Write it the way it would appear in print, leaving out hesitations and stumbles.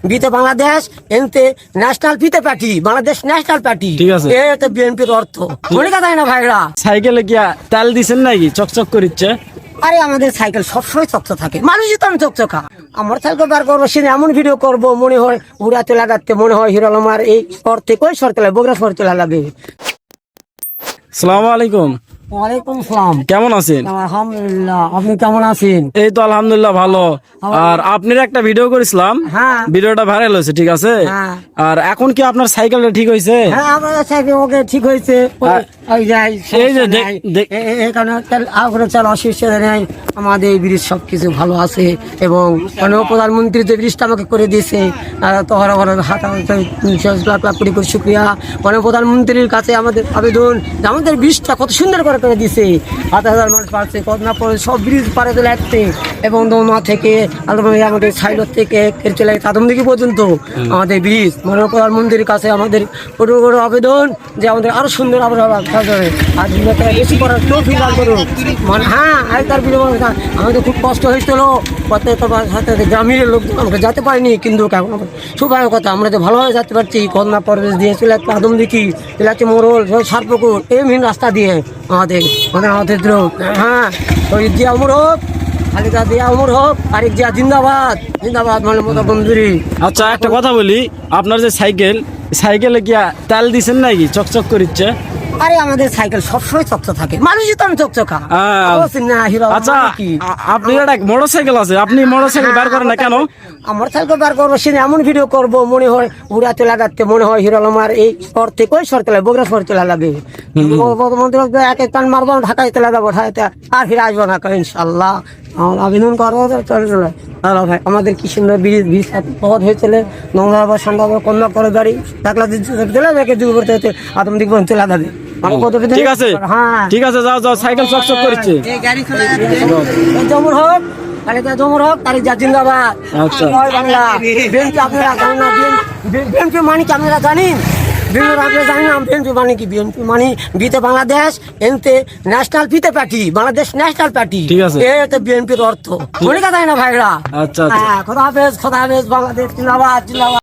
বিতে বাংলাদেশ, এনতে ন্যাশনাল পিতে পার্টি, বাংলাদেশ ন্যাশনাল পার্টি। ঠিক আছে। এটা বিএনপির অর্থ। মনে কথা না ভাইরা? সাইকেলে কি তেল দিছেন নাকি চকচক করিচ্ছে? আরে আমাদের সাইকেল সবসময় চকচক থাকে, মানুষই তো আমি চকচকা। আমার সাইকেল বার করবো, সে এমন ভিডিও করবো মনে হয় উড়াতে লাগাতে, মনে হয় হিরো আলমার এই শহর থেকে ওই শহর তেলা বগুড়া শহর তেলা লাগে। সালাম আলাইকুম। ওয়ালাইকুম সালাম। কেমন আছেন? আলহামদুলিল্লাহ, আপনি কেমন আছেন? এই তো আলহামদুলিল্লাহ ভালো। আর আপনার একটা ভিডিও করেছিলাম, হ্যাঁ। ভিডিওটা ভাইরাল হয়েছে, ঠিক আছে? হ্যাঁ। আর এখন কি আপনার সাইকেলটা ঠিক হয়েছে? হ্যাঁ, আমার সাইকেল ওকে ঠিক হয়েছে। ওই যে এই যে এখানে চাল অসুবিধা নেই, আমাদের এই ব্রিজ সবকিছু ভালো আছে। এবং মাননীয় প্রধানমন্ত্রী যে ব্রিজটা আমাকে করে দিয়েছে, তো হাত লাখ লাখ কোটি কোটি শুক্রিয়া। মাননীয় প্রধানমন্ত্রীর কাছে আমাদের আবেদন যে আমাদের ব্রিজটা কত সুন্দর করে দিয়েছে। 7,000 মানুষ পারছে, কত না পরে সব ব্রিজ পারে তো লাগছে। এবং দোমা থেকে আমাদের সাইডর থেকে চলে তাদমদিঘি পর্যন্ত আমাদের ব্রিজ, মাননীয় প্রধানমন্ত্রীর কাছে আমাদের বড় বড় আবেদন যে আমাদের আরো সুন্দর আর বেশি করার তৌফিক দান করুন। হ্যাঁ, আগেকার আমাদের খুব কষ্ট হয়েছিল, গ্রামের লোকজন আমরা যেতে পারিনি, কিন্তু সুভায় কথা আমরা তো ভালোভাবে যেতে পারছি। কন্যা পরবেশ দিয়ে চলে যাচ্ছে আদমদিঘি, চলে যাচ্ছে মোরল, সারপুকুর, এই মেন রাস্তা দিয়ে আমাদের হ্যাঁ। ওই জিয়া অমর হোক, খালিদা জিয়া অমর হোক, আরেক জিয়া জিন্দাবাদ জিন্দাবাদ, মানে প্রধানমন্ত্রী। আচ্ছা, একটা কথা বলি, আপনার যে সাইকেলে কি তেল দিছেন নাকি চকচক করিচ্ছে? আরে আমাদের সাইকেল সবসময় চকচক থাকে, মানুষই তো আমি চকচকা। আচ্ছা, আপনি একটা মোটর সাইকেল আছে, আপনি মোটর সাইকেল বার করেন না কেন? আমার সাইকেল বার করবো, সে এমন ভিডিও করবো মনে হয় উড়াতে লাগাতে, মনে হয় হিরো আলমার এই শহর থেকে ওই শহর তেলা বগুড়া শহর তেলা লাগে। এক এক টান মারবো, ঢাকায় তেলা যাবো, আর ফিরে আসবো না ইনশাল্লাহ। আবেদন করবো হ্যালো ভাই, আমাদের কি সুন্দর ব্রিজ পথ হয়েছিল, নোংরা সন্ধ্যা কন্যা করে গাড়ি ডাকলা তেলা দেখে দূর করতে হচ্ছে আদমদিঘি পর্যন্ত তেলা যাবে। ঠিক আছে, হ্যাঁ ঠিক আছে, যাও যাও, সাইকেল চকচক করছে। জমর হোক, জমর হোক, তারিখ যা জিন্দাবাদ। আচ্ছা। বাংলা বিএনপি আপনারা জানেন না? বিএনপি মানে কি আপনারা জানেন? আপনারা জানেন না বিএনপি মানে কি? বিএনপি মানে বিতে বাংলাদেশ, এনতে ন্যাশনাল পিতে পার্টি, বাংলাদেশ ন্যাশনাল পার্টি। ঠিক আছে। এটা বিএনপির অর্থ। মনে কথা না ভাইরা? আচ্ছা, আচ্ছা। খোদা হাফেজ, খোদা হাফেজ, বাংলাদেশ জিন্দাবাদ জিন্দাবাদ।